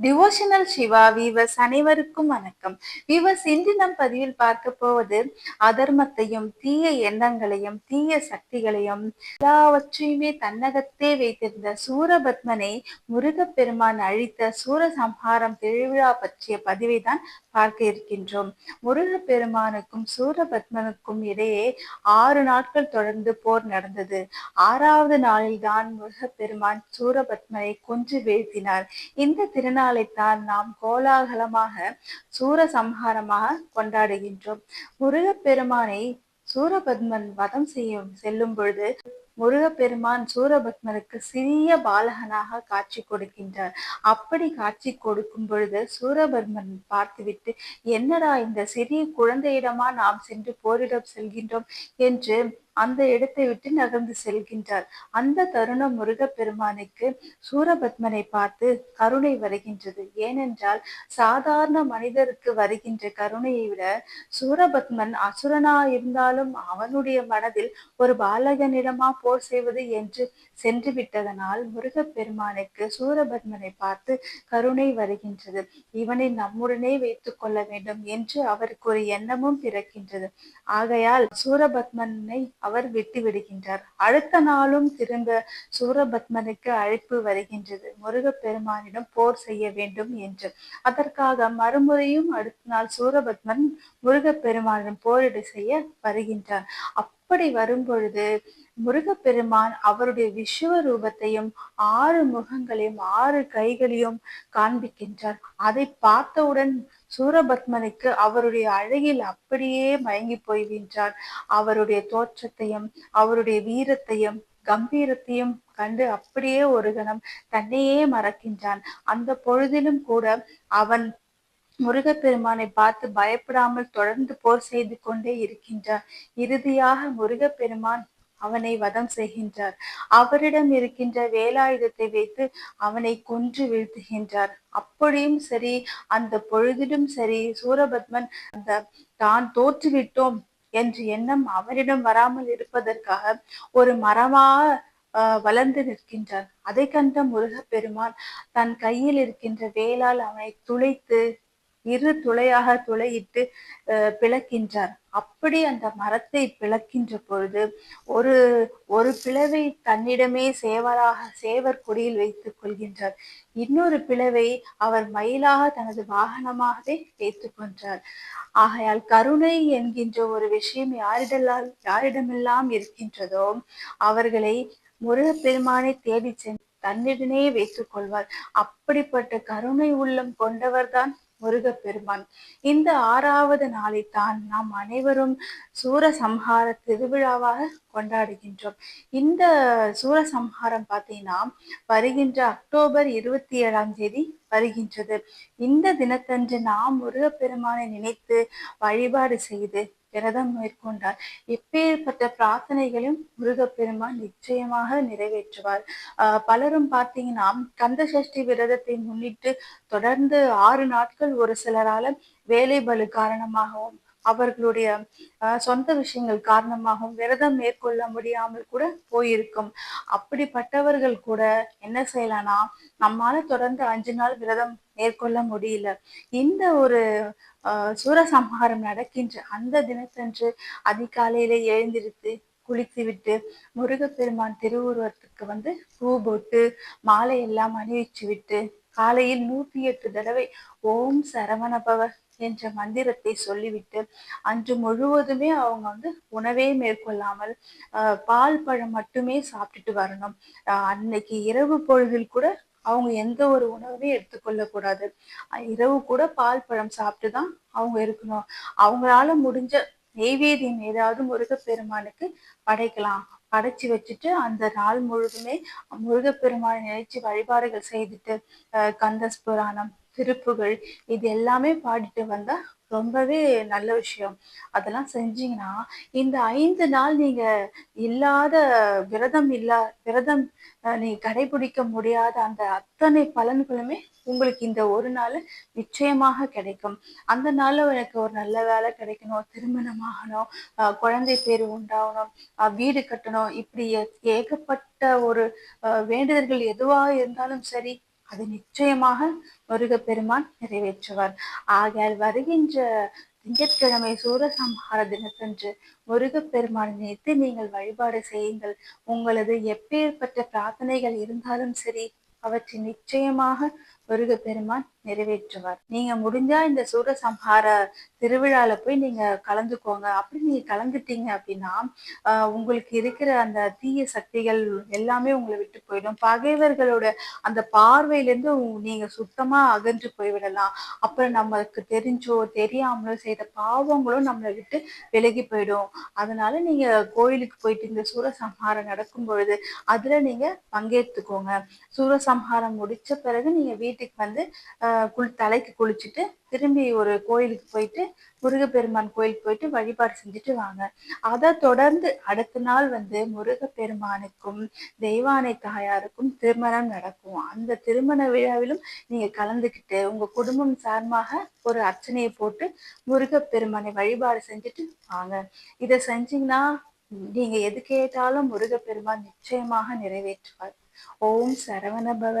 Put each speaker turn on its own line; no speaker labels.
Devotional Siva viewers அனைவருக்கும் வணக்கம். Viewers, இன்று நம் பதிவில் பார்க்க போவது அதர்மத்தையும் தீய எண்ணங்களையும் தீய சக்திகளையும் எல்லாவற்றையுமே தன்னகத்தே வைத்திருந்த சூரபத்மனை முருகப்பெருமான் அழித்த சூரசம்ஹாரம் திருவிழா பற்றிய பதிவை தான் பார்க்க இருக்கின்றோம். முருகப்பெருமானுக்கும் சூரபத்மனுக்கும் இடையே 6 நாட்கள் தொடர்ந்து போர் நடந்தது. 6வது நாளில்தான் முருகப்பெருமான் சூரபத்மனை கொன்று வீழ்த்தினார். இந்த திருநாளைத்தான் நாம் கோலாகலமாக சூரசம்ஹாரமாக கொண்டாடுகின்றோம். முருகப்பெருமானை சூரபத்மன் வதம் செல்லும் பொழுது முருகப்பெருமான் சூரபத்மனுக்கு சிறிய பாலகனாக காட்சி கொடுக்கின்றார். அப்படி காட்சி கொடுக்கும் பொழுது சூரபத்மன் பார்த்துவிட்டு, என்னடா இந்த சிறிய குழந்தையிடமா நாம் சென்று போரிடம் செல்கின்றோம் என்று அந்த இடத்தை விட்டு நகர்ந்து செல்கின்றார். அந்த தருணம் முருகப்பெருமானுக்கு சூரபத்மனை பார்த்து கருணை வருகின்றது. ஏனென்றால் சாதாரண மனிதருக்கு வருகின்ற கருணையை விட சூரபத்மன் அசுரனா இருந்தாலும் அவனுடைய மனதில் ஒரு பாலகனிடமா போர் செய்வது என்று சென்று விட்டதனால் முருகப்பெருமானுக்கு சூரபத்மனை பார்த்து கருணை வருகின்றது. இவனை நம்முடனே வைத்துக் கொள்ள வேண்டும் என்று அவருக்கு ஒரு எண்ணமும் பிறக்கின்றது. ஆகையால் சூரபத்மனை அவர் விட்டு விடுகின்றார். அடுத்த நாளும் திரும்ப சூரபத்மனுக்கு அழைப்பு வருகின்றது, முருகப்பெருமானிடம் போர் செய்ய வேண்டும் என்று. அதற்காக மறுமுறையும் அடுத்த நாள் சூரபத்மன் முருகப்பெருமானிடம் போரிட செய்ய வருகின்றார். அப்படி வரும்பொழுது முருகப்பெருமான் அவருடைய விஸ்வரூபத்தையும் 6 முகங்களையும் 6 கைகளையும் காண்பிக்கின்றார். அதை பார்த்தவுடன் சூரபத்மனுக்கு அவருடைய அழகில் அப்படியே மயங்கி போய்கின்றார். அவருடைய தோற்றத்தையும் அவருடைய வீரத்தையும் கம்பீரத்தையும் கண்டு அப்படியே ஒரு கணம் தன்னையே மறக்கின்றான். அந்த பொழுதிலும் கூட அவன் முருகப்பெருமானை பார்த்து பயப்படாமல் தொடர்ந்து போர் செய்து கொண்டே இருக்கின்றார். இறுதியாக முருகப்பெருமான் அவனை வதம் செய்கின்றார். அவரிடம் இருக்கின்ற வேலாயுதத்தை வைத்து அவனை கொன்று வீழ்த்துகின்றார். அப்படியும் சரி, அந்த பொழுதிலும் சரி, சூரபத்மன் தான் தோற்றுவிட்டோம் என்ற எண்ணம் அவனிடம் வராமல் இருப்பதற்காக ஒரு மரமாக வளர்ந்து நிற்கின்றார். அதை கண்ட முருகப்பெருமான் தன் கையில் இருக்கின்ற வேலால் அவனை துளைத்து 2 துளையாக துளையிட்டு பிளக்கின்றார். அப்படி அந்த மரத்தை பிளக்கின்ற பொழுது ஒரு ஒரு பிளவை தன்னிடமே சேவர் கொடியில் வைத்துக் கொள்கின்றார். இன்னொரு பிளவை அவர் மயிலாக தனது வாகனமாகவே வைத்துக் கொண்டார். ஆகையால் கருணை என்கின்ற ஒரு விஷயம் யாரிடமெல்லாம் இருக்கின்றதோ அவர்களை முருகப்பெருமானை தேடி சென்று தன்னிடனே வைத்துக் கொள்வார். அப்படிப்பட்ட கருணை உள்ளம் கொண்டவர்தான் முருகப்பெருமான். இந்த 6வது நாளைத்தான் நாம் அனைவரும் சூரசம்ஹார திருவிழாவாக கொண்டாடுகின்றோம். இந்த சூரசம்ஹாரம் பார்த்தீங்கன்னா வருகின்ற அக்டோபர் 27ஆம் தேதி வருகின்றது. இந்த தினத்தன்று நாம் முருகப்பெருமானை நினைத்து வழிபாடு செய்து விரதம் மேற்கொண்டார் எப்பேற்பட்ட பிரார்த்தனைகளையும் முருகப்பெருமான் நிச்சயமாக நிறைவேற்றுவார். பலரும் பார்த்தீங்கன்னா கந்த சஷ்டி விரதத்தை முன்னிட்டு தொடர்ந்து 6 நாட்கள் ஒரு சிலரால வேலை பளு காரணமாகவும் அவர்களுடைய சொந்த விஷயங்கள் காரணமாகவும் விரதம் மேற்கொள்ள முடியாமல் கூட போயிருக்கும். அப்படிப்பட்டவர்கள் கூட என்ன செய்யலாம்னா, நம்மால தொடர்ந்து 5 நாள் விரதம் மேற்கொள்ள முடியல, இந்த ஒரு சூரசம்ஹாரம் நடக்கின்ற அந்த தினத்தன்று அதிகாலையில எழுந்திருத்து குளித்து விட்டு முருகப்பெருமான் திருவுருவத்துக்கு பூ போட்டு மாலை எல்லாம் அணிவிச்சு விட்டு காலையில் 108 தடவை ஓம் சரவணபவ என்ற மந்திரத்தை சொல்லிவிட்டு அன்று முழுவதுமே அவங்க உணவே மேற்கொள்ளாமல் பால் பழம் மட்டுமே சாப்பிட்டுட்டு வரணும். அன்னைக்கு இரவு பொழுதில் கூட அவங்க எந்த ஒரு உணவுமே எடுத்துக்கொள்ள கூடாது. இரவு கூட பால் பழம் சாப்பிட்டுதான் அவங்க இருக்கணும். அவங்களால முடிஞ்ச நெய்வேதியம் ஏதாவது முருகப்பெருமானுக்கு படைக்கலாம். படைச்சு வச்சுட்டு அந்த நாள் முழுதுமே முருகப்பெருமானை நினைச்சு வழிபாடுகள் செய்துட்டு கந்தஸ் புராணம், திருப்புகள் இது எல்லாமே பாடிட்டு வந்தா ரொம்பவே நல்ல விஷயம். அதெல்லாம் செஞ்சீங்கன்னா இந்த 5 நாள் நீங்க இல்லாத விரதம் நீங்க கடைபிடிக்க முடியாத அந்த அத்தனை பலன்களுமே உங்களுக்கு இந்த ஒரு நாள் நிச்சயமாக கிடைக்கும். அந்த நாள்ல எனக்கு ஒரு நல்ல வேலை கிடைக்கணும், திருமணமாகணும், குழந்தை பேரு உண்டாகணும், வீடு கட்டணும், இப்படி ஏகப்பட்ட ஒரு வேண்டுதல்கள் எதுவா இருந்தாலும் சரி, அது நிச்சயமாக முருகப்பெருமான் நிறைவேற்றுவார். ஆகையால் வருகின்ற திங்கட்கிழமை சூரசம்ஹார தினத்தன்று முருகப்பெருமானை நினைத்து நீங்கள் வழிபாடு செய்யுங்கள். உங்களது எப்பேற்பட்ட பிரார்த்தனைகள் இருந்தாலும் சரி, அவற்றை நிச்சயமாக முருகப்பெருமான் நிறைவேற்றுவார். நீங்க முடிஞ்சா இந்த சூரசம்ஹார திருவிழால போய் நீங்க கலந்துக்கோங்க. அப்படி நீங்க கலந்துட்டீங்க அப்படின்னா உங்களுக்கு இருக்கிற அந்த தீய சக்திகள் எல்லாமே உங்களை விட்டு போயிடும். பகைவர்களோட அந்த பார்வையிலிருந்து நீங்க சுத்தமா அகன்று போய்விடலாம். அப்புறம் நமக்கு தெரிஞ்சோ தெரியாமலோ செய்த பாவங்களும் நம்மளை விட்டு விலகி போயிடும். அதனால நீங்க கோயிலுக்கு போயிட்டு இந்த சூரசம்ஹாரம் நடக்கும் பொழுது அதுல நீங்க பங்கேற்றுக்கோங்க. சூரசம்ஹாரம் முடிச்ச பிறகு நீங்க வீட்டுக்கு வந்து தலைக்கு குளிச்சுட்டு திரும்பி ஒரு கோயிலுக்கு போயிட்டு முருகப்பெருமான் கோயிலுக்கு போயிட்டு வழிபாடு செஞ்சுட்டு வாங்க. அதை தொடர்ந்து அடுத்த நாள் வந்து முருகப்பெருமானுக்கும் தெய்வானை தாயாருக்கும் திருமணம் நடக்கும். அந்த திருமண விழாவிலும் நீங்க கலந்துக்கிட்டு உங்க குடும்பம் சார்பாக ஒரு அர்ச்சனையை போட்டு முருகப்பெருமானை வழிபாடு செஞ்சுட்டு வாங்க. இதை செஞ்சீங்கன்னா நீங்க எது கேட்டாலும் முருகப்பெருமான் நிச்சயமாக நிறைவேற்றுவார். ஓம் சரவணபவ.